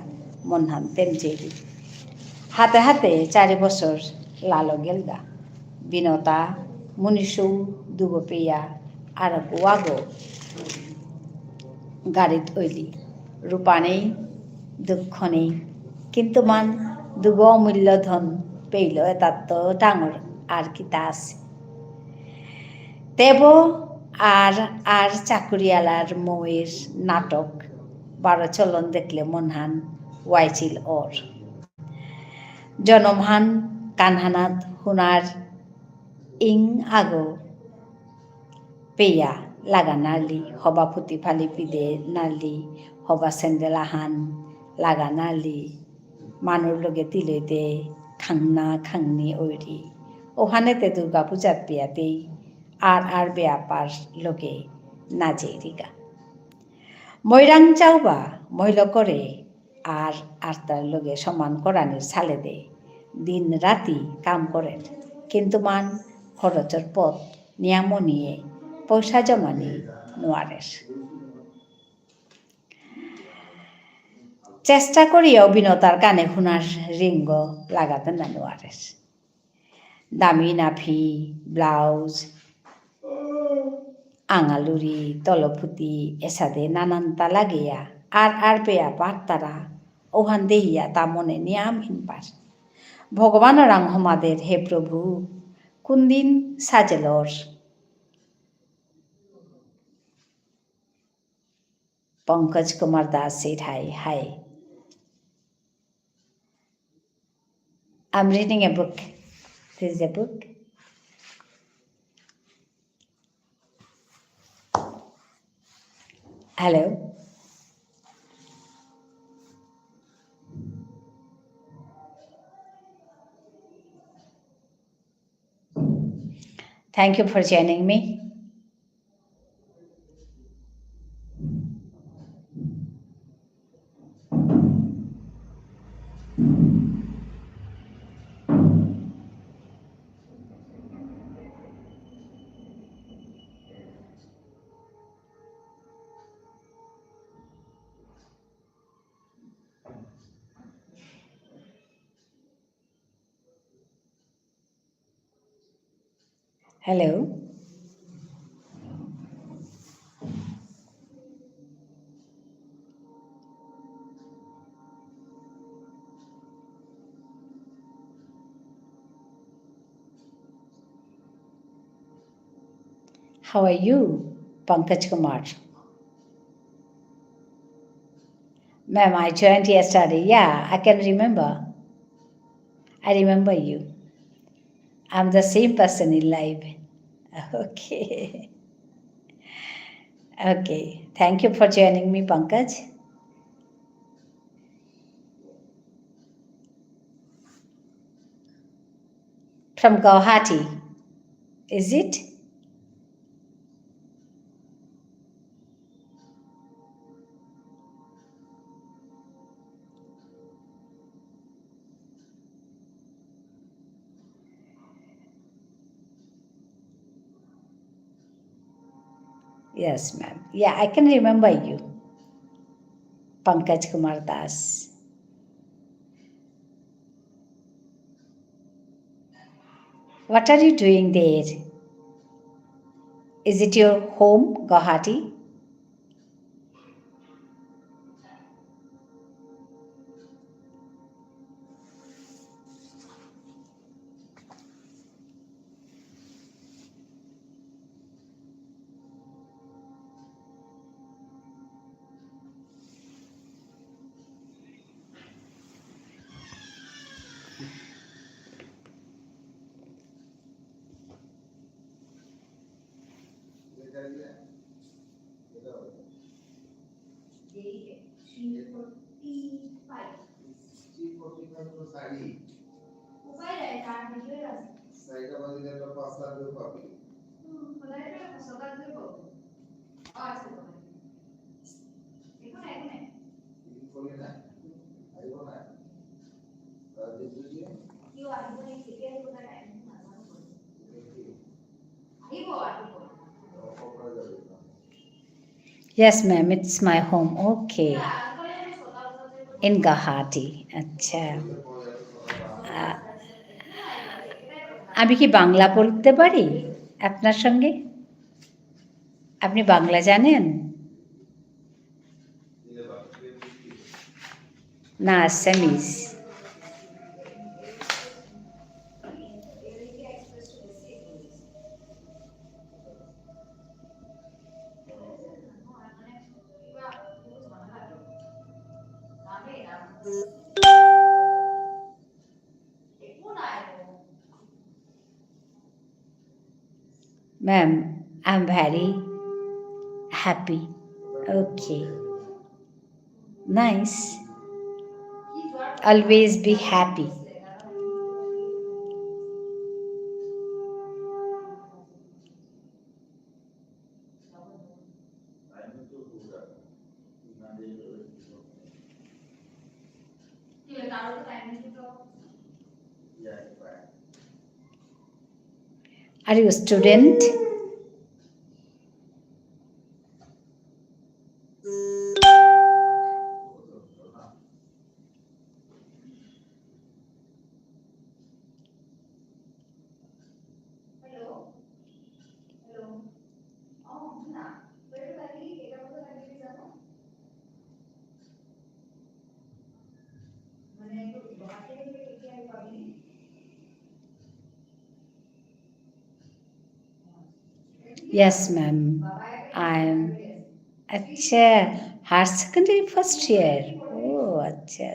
মনহান তেমচেরি হাতে হাতে 4 বছর লালো গেলগা বিনতা মুনিষু দুগো পেয়া আর গোয়াগো গাড়িত ওইলি রূপা নেই দুঃখ নেই কিন্তু মান দুগো অমূল্য ধন পেইল এটার তো ডাঙর আর কিতা আছে দেব আর চাকুরিয়ালার মৌয়ের নাটক 12 চলন দেখলে মনহান ওয়াইছিল ওর জনমহান কানহানাত হুনার ইং আগো পেয়া লাগা নালি হবা ফুটি ফালি পিদে নালি হবা স্যান্ডেল আহান লাগা নালি মানুর লগে তিলেতে খাংনা খাংনি ওইরি ওখানেতে দুর্গা পূজার বিয়াতেই আর বেয়াপার লগে নাজেরিগা ময়রাং চাওবা মহিল করে আর তার লগে সমান করানির ছালে দে দিন রাতি কাম করেন কিন্তু মান খরচের পথ নিয়াম নিয়ে পয়সা জমানি নোয়ারের চেষ্টা করিয়াও বিনতার কানে শুনার রিঙ্গ লাগাতে না নোয়ারের দামি নাফি ব্লাউজ আঙালুরি তলফুতি এসাদে নানানতা লাগিয়া আর পেয়া পারতারা ওহান দেহিয়া তা মনে নিয়ামহীন পার ভগবান রাং হমাদের হে প্রভু কুন্দিন সাজেলর पंकज कुमार दास सेठ हाय I'm reading a book. This is a book. Hello. Thank you for joining me. Hello. How are you, Pankaj Kumar? Ma'am, I joined yesterday. Yeah, I can remember. I remember you. I'm the same person in life. Okay. Okay. Thank you for joining me, Pankaj. From Guwahati, is it? Yes, ma'am. Yeah, I can remember you, Pankaj Kumar Das. What are you doing there? Is it your home, Guwahati? Yes, ma'am, it's my home. Okay. In Guwahati. আচ্ছা আমি কি বাংলা বলতে পারি আপনার সঙ্গে? আপনি বাংলা জানেন? না, Assamese. Ma'am, I'm very happy. Okay. Nice. Always be happy. Are you a student? Yes, ma'am. I'm अच्छा higher secondary first year. Oh, अच्छा.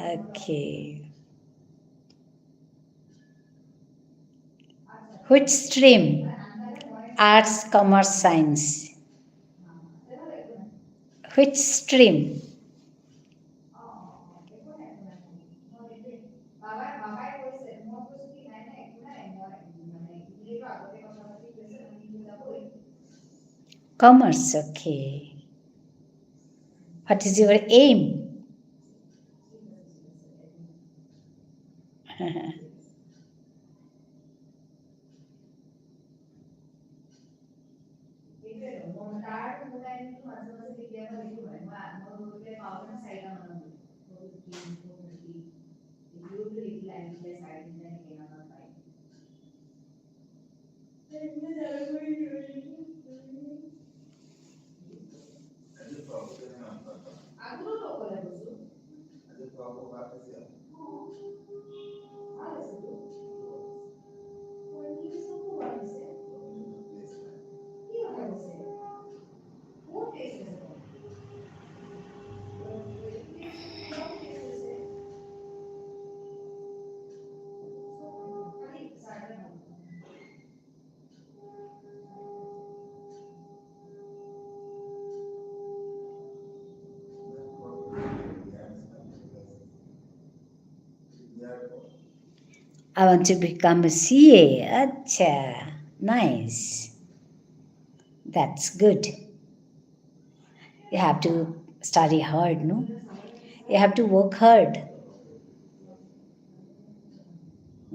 Okay. Which stream? Arts, commerce, science. Which stream? Commerce, okay. What is your aim? I want to become a CA. Acha, nice. That's good. You have to study hard, no? You have to work hard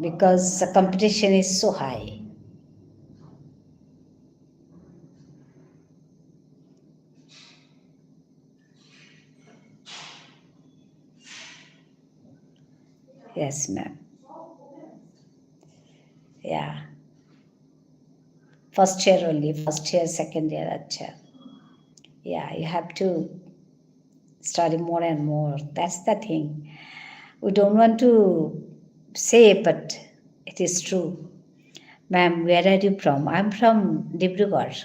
because the competition is so high. Yes, ma'am. Yeah. First year only, first year, second year, acha. Yeah, you have to study more and more. That's the thing. We don't want to say, but it is true. Ma'am, where are you from? I'm from Dibrugarh.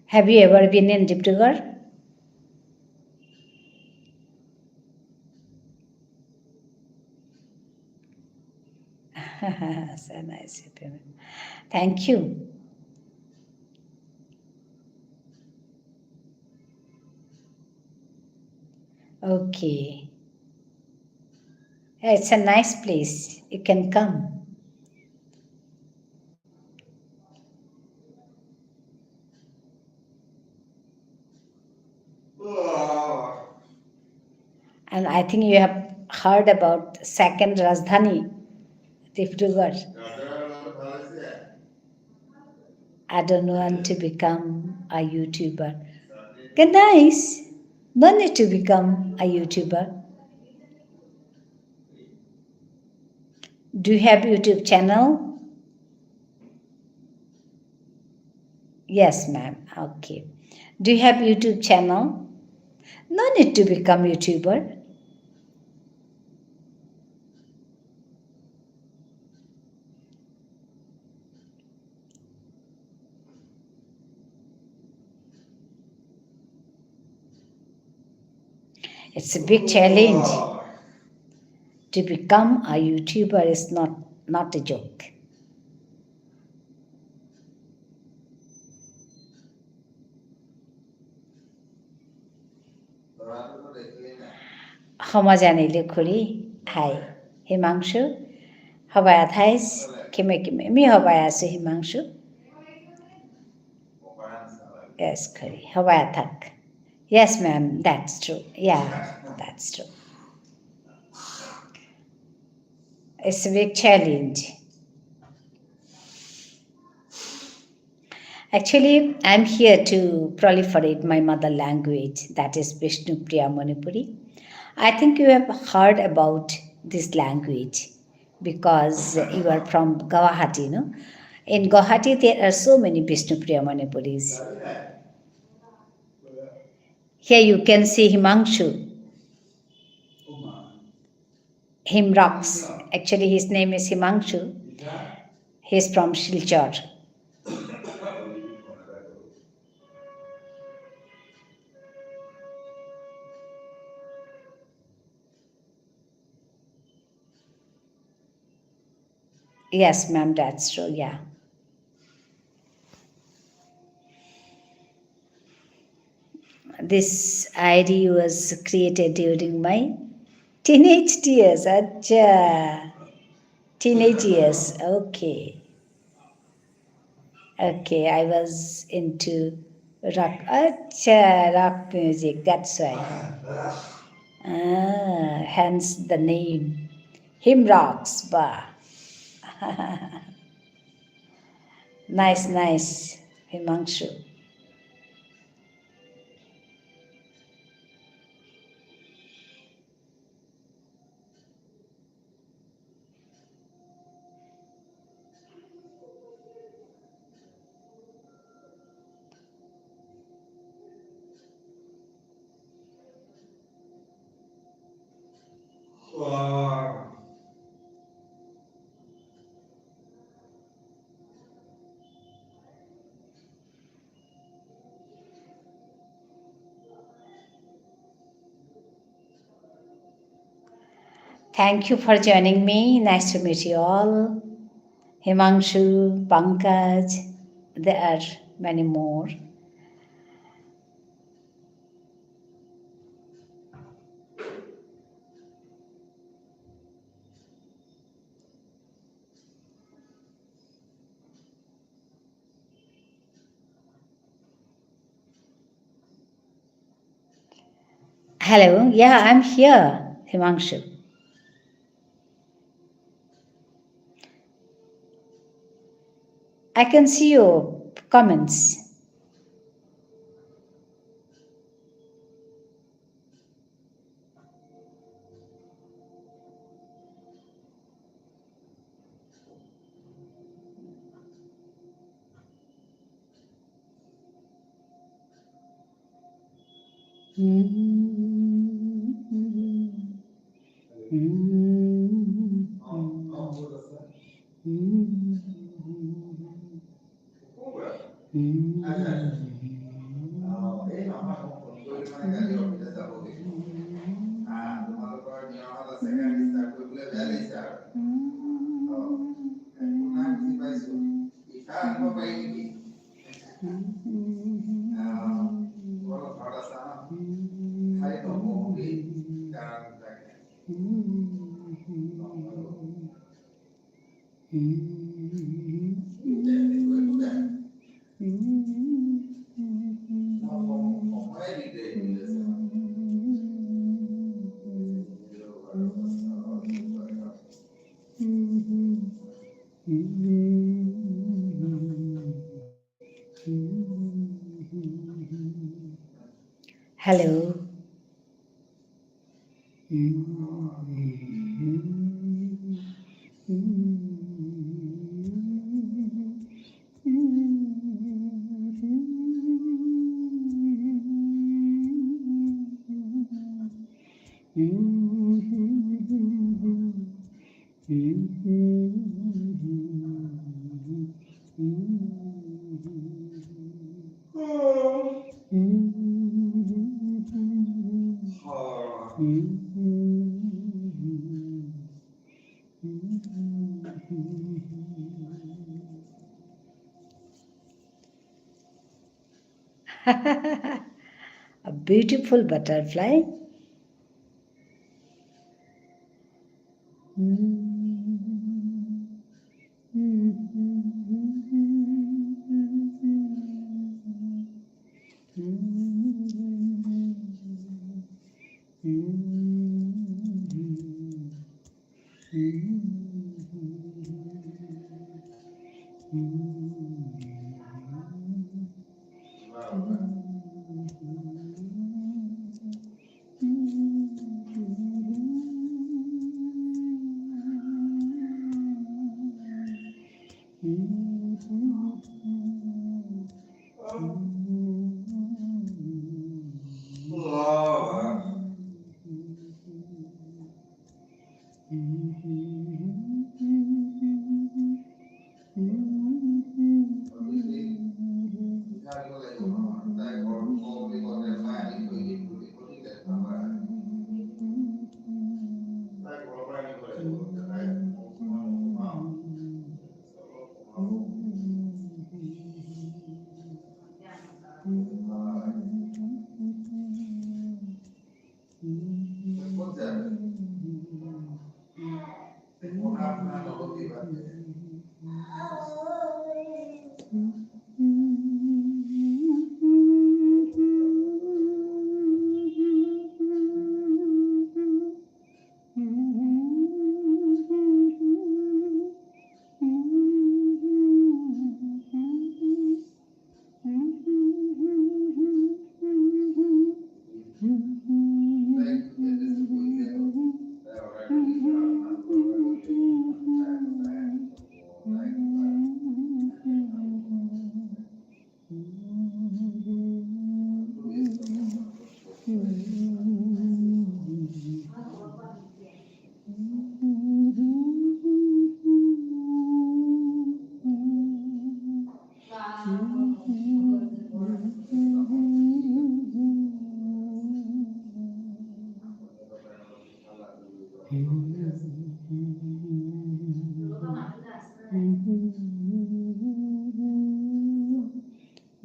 Have you ever been in Dibrugarh? So nice. Thank you. Okay. Yeah, it's a nice place. You can come. And I think you have heard about second Rajdhani, Dibrugarh. I don't want to become a YouTuber. Okay, nice. No need to become a YouTuber. Do you have YouTube channel? Yes, ma'am. Okay. Do you have YouTube channel? No need to become YouTuber. It's a big challenge. To become a YouTuber is not a joke. Hamajanile khuri. Hi. Himangshu. Habaya thais. Kime kime. Mi habaya su Himangshu. Yes, khuri. Habaya thak. Yes, ma'am. That's true. Yeah, that's true. It's a big challenge. Actually, I'm here to proliferate my mother language, that is Vishnu Priya Manipuri. I think you have heard about this language, because you are from Guwahati, no? In Guwahati, there are so many Vishnupriya Manipuris. Here you can see Himangshu, Him Rocks. Actually, his name is Himangshu. He is from Silchar. Yes, ma'am, that's true, yeah. This ID was created during my teenage years. Acha. Teenage years, okay. Okay, I was into rock. Acha, rock music, that's why. Hence the name. Him Rocks, bah. Nice, nice, Himangshu. Thank you for joining me. Nice to meet you all. Himangshu, Pankaj, there are many more. Hello, yeah, I'm here, Himangshu. I can see your comments. Hello. A beautiful butterfly.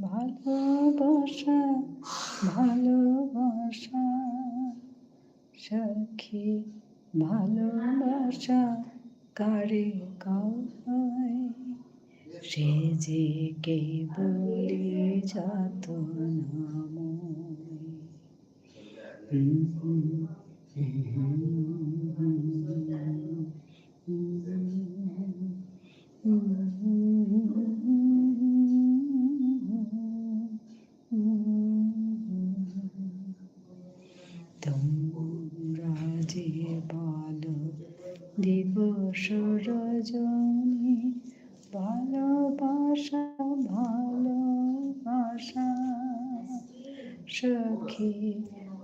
ভালোবাসা ভালোবাসা সখী ভালোবাসা কারে কয় সে যে কেবলি তোমরা যে বলো দিবস রজনী ভালোবাসা ভালোবাসা সখী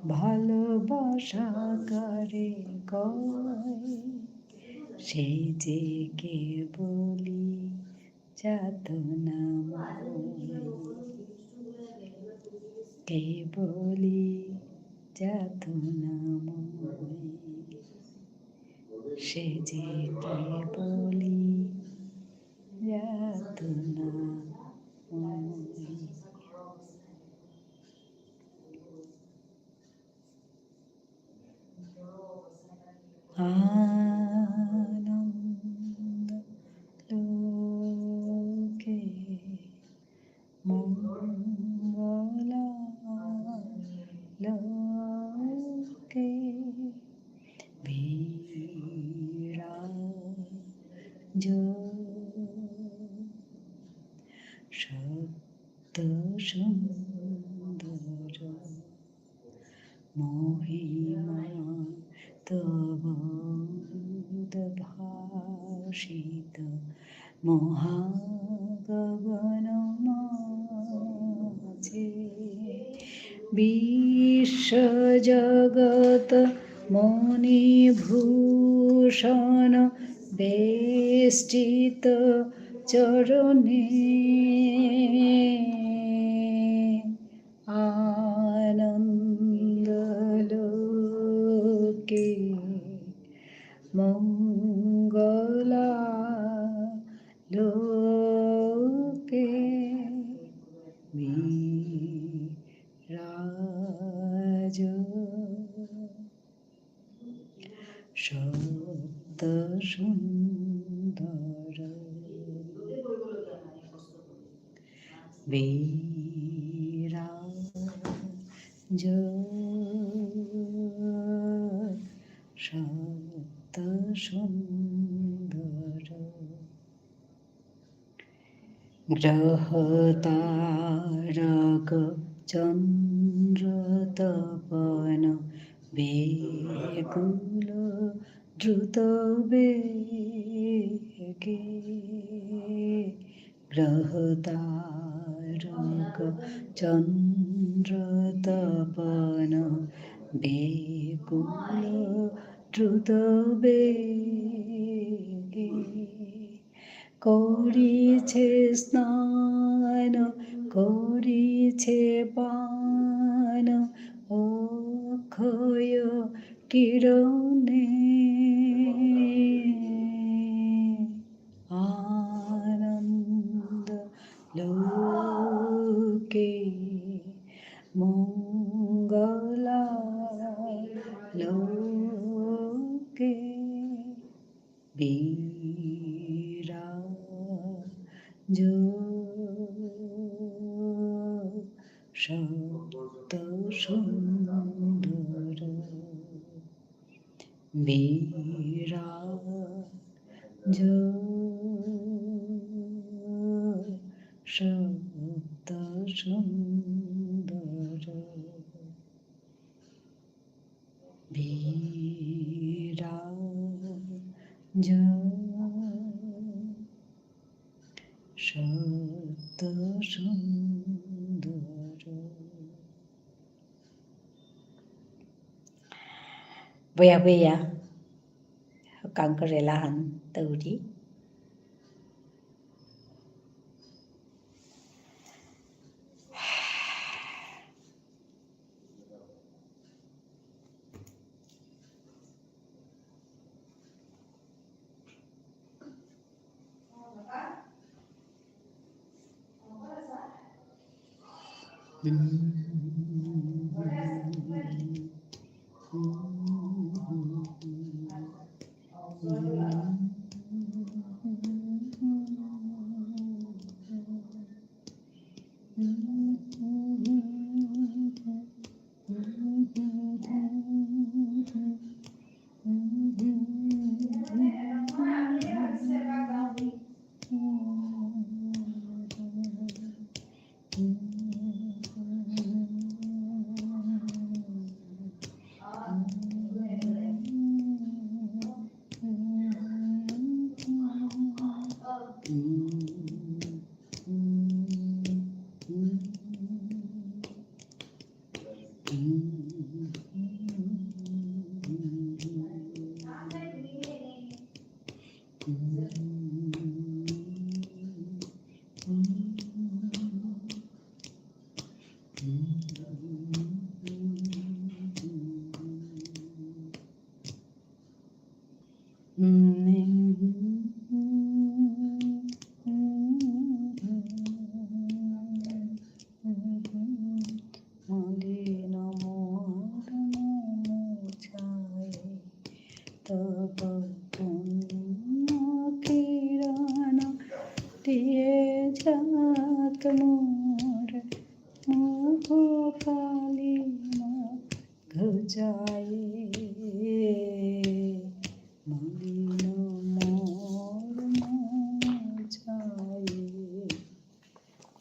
ভালোবাসা কারে কয় সে যে কেবলি যাতনাময় কেবলি যাতনাময় সে যে কেবলি যাতনাময়। আনন্দ লোকে মঙ্গলা লোকে বিরাজ সত্য সুন্দর মহিমা তব উদ্ভাসিত মহাগগন মাঝে বিশ্বজগৎ মণিভূষণ বেষ্টিত চরণে আনন্দলোকে মঙ্গলা লোকে বিরাজ সত্য সুন্দর বিরাজ সত্য সুন্দর গ্রহ তারক চন্দ্র তপন বেকুল দ্রুত বেগে গ্রহ তারক চন্দ্র তপন বেকুল দ্রুত বেগে করিছে স্নান করিছে পান অক্ষয় কিরণে আনন্দ লোকে মঙ্গলা লোকে বিরাজ সপ্ত সুন্দর বিরাজ সপ্ত সুন্দর বিরাজ সপ্ত সুন্দর Baya kangkarelahan tauri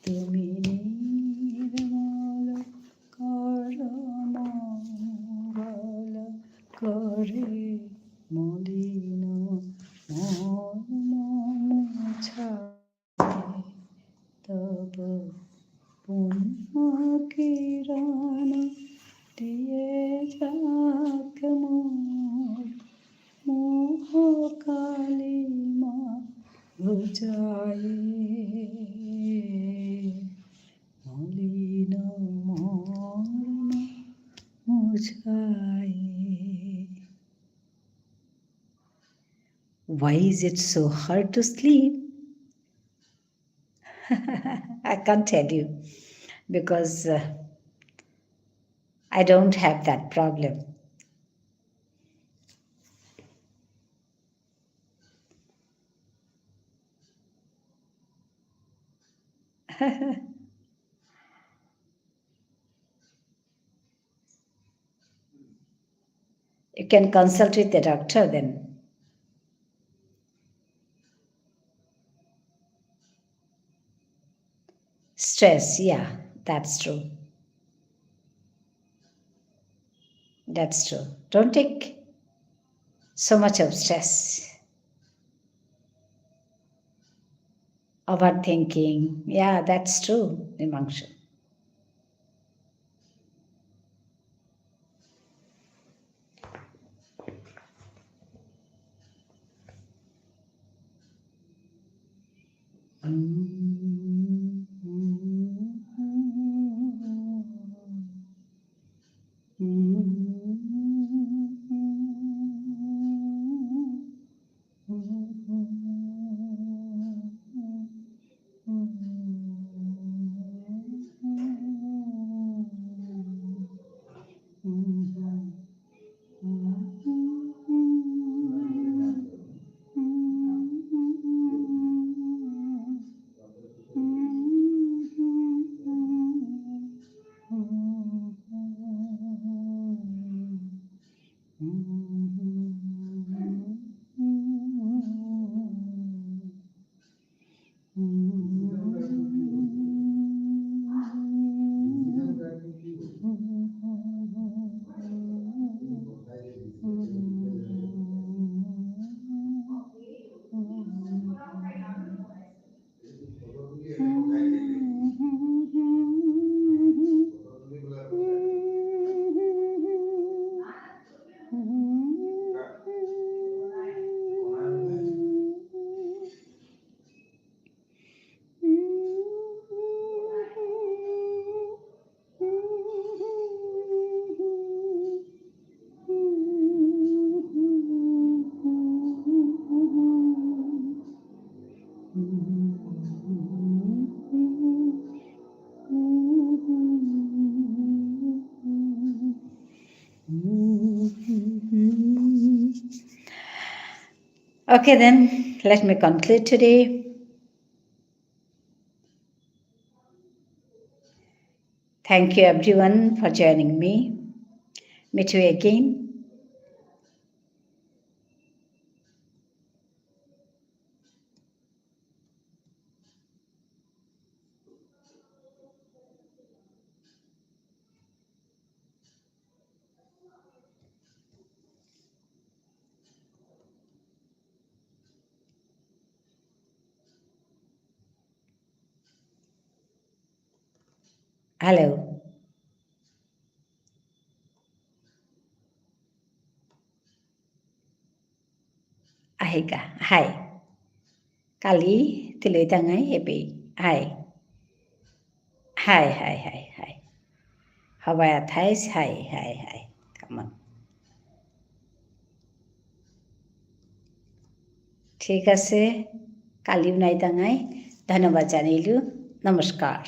তুমি নির্মল কর মঙ্গল করে মলিন মোছায় তব পুণ্য কিরণ দিয়ে যাক মোর মোহ কালিমা ঘুচায় মলিন মর্ম মুছায়। Why is it so hard to sleep? I can't tell you because I don't have that problem. You can consult with the doctor then. Stress, yeah, that's true. That's true. Don't take so much of stress. Overthinking. Yeah, that's true, Himanshu. Okay, then let me conclude today. Thank you everyone for joining me. Meet you again. Hello. Ahika. Hi. Kali tuloy tangay epi. Hi. Hi, hi, hi, hi. Habaya thais. Hi, hi, hi. Come on. ঠিক আছে কালি নাই তাঙাই ধন্যবাদ জানাইলু নমস্কার